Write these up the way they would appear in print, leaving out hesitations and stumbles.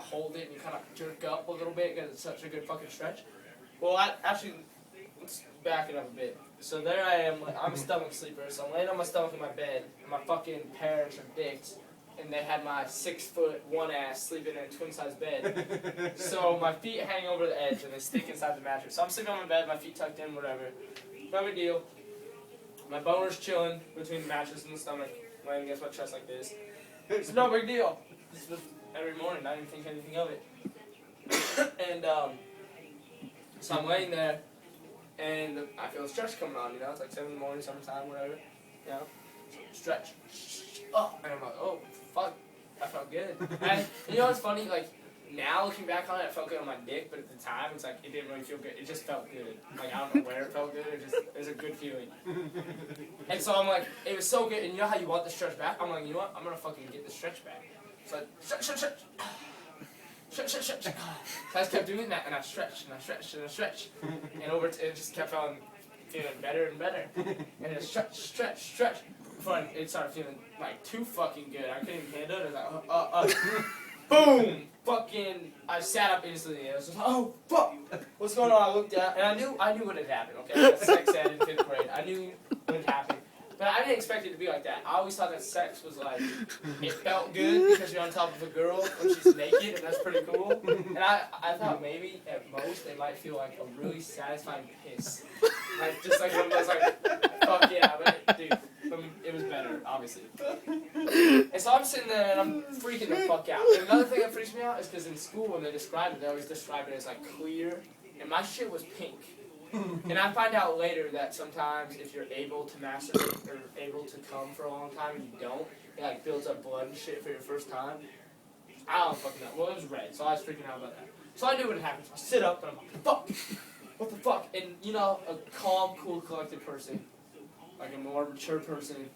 hold it and you kind of jerk up a little bit because it's such a good fucking stretch. Well, let's back it up a bit. So there I am, like, I'm a stomach sleeper, so I'm laying on my stomach in my bed, and my fucking parents are dicks, and they had my 6'1" ass sleeping in a twin-size bed. So my feet hang over the edge, and they stick inside the mattress. So I'm sleeping on my bed, my feet tucked in, whatever. No big deal. My boner's chilling between the mattress and the stomach, laying against my chest like this. It's no big deal. This was every morning, I didn't think anything of it. And so I'm laying there, and I feel a stretch coming on, you know, it's like 7 in the morning, summertime, whatever, you know, stretch, oh, and I'm like, oh, fuck, that felt good. And you know what's funny, like, now looking back on it, it felt good on my dick, but at the time, it's like, it didn't really feel good, it just felt good. Like, I don't know where it felt good, it was a good feeling. And so I'm like, it was so good, and you know how you want the stretch back? I'm like, you know what, I'm gonna fucking get the stretch back. So I stretch. So I just kept doing that, and I stretched, and I stretched, and I stretched. And it just kept feeling better and better. And it stretch. Before it started feeling, like, too fucking good. I couldn't even handle it. I was like, boom! Fucking, I sat up instantly. I was just like, oh, fuck! What's going on? I looked down, and I knew what had happened, okay? I got sex ed in 5th grade. I knew what had happened. But I didn't expect it to be like that. I always thought that sex was like, it felt good because you're on top of a girl when she's naked, and that's pretty cool. And I thought maybe, at most, it might feel like a really satisfying piss. Like, just like one of those, like, fuck yeah, but dude, it was better, obviously. And so I'm sitting there, and I'm freaking the fuck out. And another thing that freaks me out is because in school, when they describe it, they always describe it as, like, clear, and my shit was pink. And I find out later that sometimes if you're able to masturbate or able to come for a long time and you don't, it like builds up blood and shit for your first time. I don't fucking know. Well, it was red, so I was freaking out about that. So I knew what happened. So I sit up and I'm like, fuck! What the fuck? And you know, a calm, cool, collected person, like a more mature person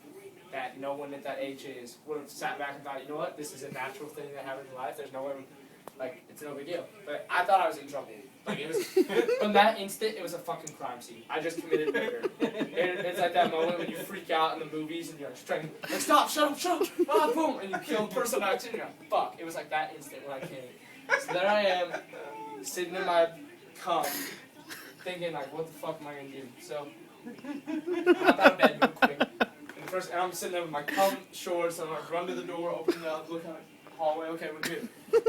that no one at that age is, would have sat back and thought, you know what, this is a natural thing that happens in life. There's no way, like, it's no big deal. But I thought I was in trouble. Like, it was, from that instant, it was a fucking crime scene. I just committed murder. It's like that moment when you freak out in the movies and you're like, stop, shut up, ah, boom, and you kill the person next to you, and you're like, fuck. It was like that instant when I came. So there I am, sitting in my cum, thinking, like, what the fuck am I gonna do? So, I hop out of bed real quick, and I'm sitting there with my cum shorts, and I'm like, run to the door, open it up, look out the hallway, okay, we're good.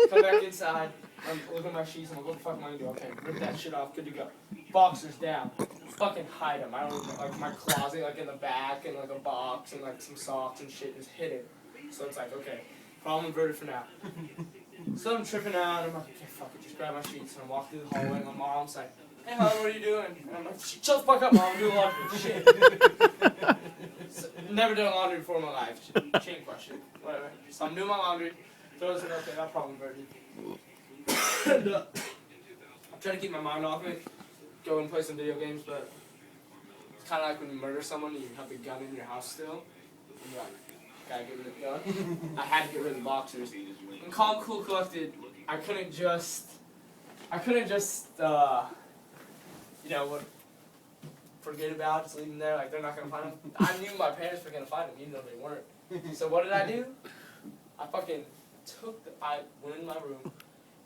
Come back inside. I'm looking at my sheets, I'm like, what the fuck am I gonna do? Okay, rip that shit off, good to go. Boxers down. Fucking hide them. I don't even know, like my closet, like in the back, and like a box, and like some socks and shit is hidden. So it's like, okay, problem averted for now. So I'm tripping out, and I'm like, okay, fuck it, just grab my sheets, and I walk through the hallway, and my mom's like, hey, Mom, what are you doing? And I'm like, shut the fuck up, Mom, I'm doing laundry. Shit. So, never done laundry before in my life. Chain question. Whatever. So I'm doing my laundry. Throws it, okay, that problem averted. And, I'm trying to keep my mind off it, go and play some video games, but it's kind of like when you murder someone and you have the gun in your house still, and you're like, gotta get rid of the gun. I had to get rid of the boxers. And calm, cool, collected, I couldn't just, you know, forget about it, just leave them there, like they're not gonna find them. I knew my parents were gonna find them, even though they weren't. So what did I do? I fucking I went in my room.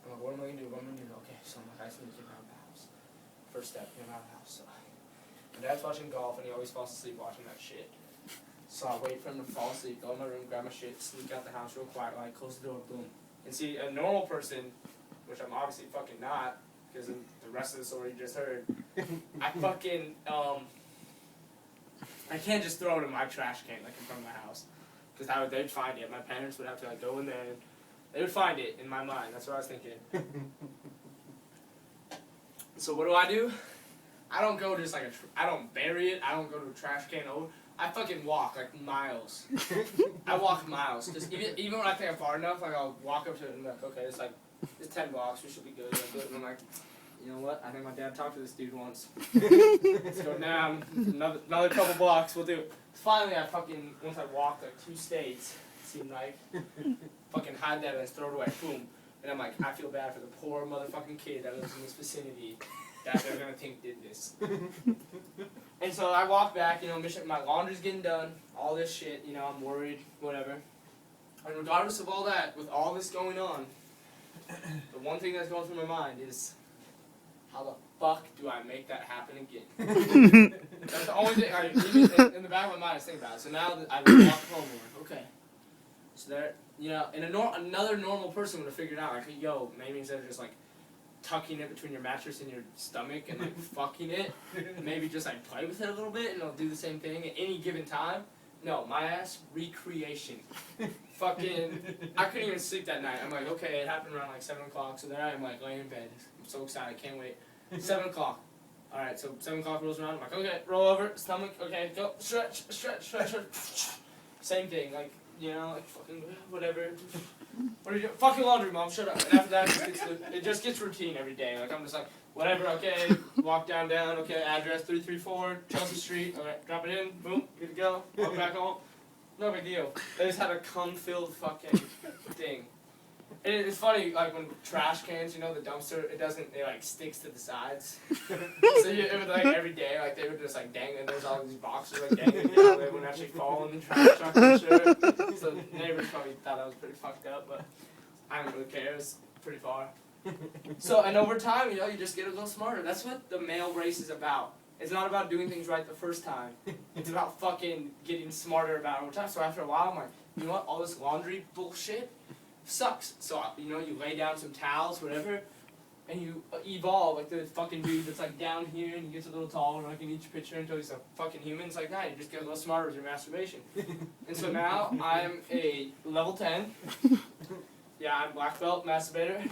I'm like, what am I gonna do? Okay, so I'm like, I just need to get out of the house. First step, get out of the house. So my dad's watching golf, and he always falls asleep watching that shit. So I wait for him to fall asleep, go in my room, grab my shit, sneak out the house real quiet, like close the door, boom. And see, a normal person, which I'm obviously fucking not, because of the rest of the story you just heard, I fucking, I can't just throw it in my trash can, like in front of my house. Because they'd find it. My parents would have to like go in there and they would find it in my mind. That's what I was thinking. So what do? I don't go just like I don't bury it. I don't go to a trash can over. I fucking walk like miles. I walk miles. Just even when I think I'm far enough, like I'll walk up to it and be like, okay, it's 10 blocks. We should be good. And I'm like, you know what? I think my dad talked to this dude once. Let's go down another couple blocks. We'll do it. Finally, once I walked like 2 states, it seemed like, fucking hide that and throw it away, boom. And I'm like, I feel bad for the poor motherfucking kid that lives in this vicinity that they're gonna think did this. And so I walk back, you know, my laundry's getting done, all this shit, you know, I'm worried, whatever. And regardless of all that, with all this going on, the one thing that's going through my mind is, how the fuck do I make that happen again? That's the only thing, even in the back of my mind I was thinking about it. So now that I've been walking home, I'm like, okay. So there, you know, and another normal person would have figured out, like, yo, maybe instead of just, like, tucking it between your mattress and your stomach and, like, fucking it, maybe just, like, play with it a little bit and it'll do the same thing at any given time. No, my ass, recreation. Fucking, I couldn't even sleep that night. I'm like, okay, it happened around, like, 7 o'clock, so there I am, like, laying in bed. I'm so excited, I can't wait. 7 o'clock. Alright, so 7 o'clock rolls around, I'm like, okay, roll over, stomach, okay, go, stretch. Same thing, like, you know, like, fucking, whatever. What are you doing? Fucking laundry, Mom, shut up. And after that, it just gets routine every day. Like, I'm just like, whatever, okay, walk down, okay, address 334, Chelsea Street, alright, drop it in, boom, good to go, walk back home. No big deal. They just had a cum-filled fucking thing. And it's funny, like, when trash cans, you know, the dumpster, it like, sticks to the sides. So it would, like, every day, like, they would just, like, dangling, there's all these boxes, like, dangling, you know, they wouldn't actually fall in the trash truck, I'm sure. So the neighbors probably thought I was pretty fucked up, but I didn't really care, it was pretty far. So, and over time, you know, you just get a little smarter. That's what the male race is about. It's not about doing things right the first time. It's about fucking getting smarter about it over time. So after a while, I'm like, you know what, all this laundry bullshit sucks. So, you know, you lay down some towels, whatever, and you evolve, like the fucking dude that's like down here and he gets a little taller, like in each picture until he's a fucking human. It's like that, you just get a little smarter with your masturbation. And so now I'm a level 10. Yeah, I'm black belt masturbator.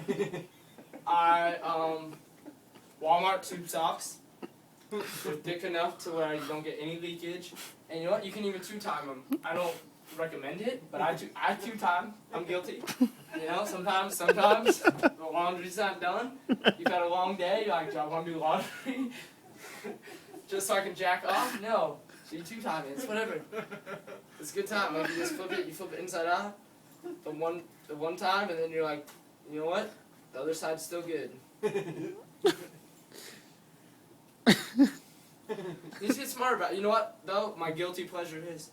Walmart tube socks. They're thick enough to where you don't get any leakage. And you know what, you can even two-time them. I don't recommend it, but I two-time. I'm guilty. You know, sometimes the laundry's not done. You've had a long day, you're like, do I want to do laundry? Just so I can jack off? No. So you two-time it, it's whatever. It's a good time. Like, you just flip it inside out. The one time, and then you're like, you know what? The other side's still good. You just get smart about it. You know what, though? My guilty pleasure is,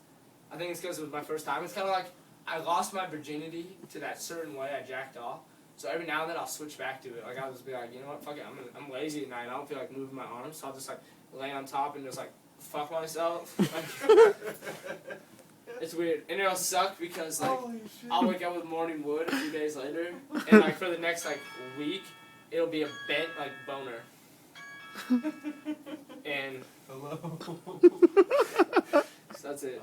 I think it's because it was my first time. It's kind of like I lost my virginity to that certain way I jacked off. So every now and then I'll switch back to it. Like I'll just be like, you know what, fuck it. I'm lazy at night. I don't feel like moving my arms, so I'll just like lay on top and just like fuck myself. It's weird, and it'll suck because like I'll wake up with morning wood a few days later, and like for the next like week, it'll be a bent like boner. And hello. so that's it.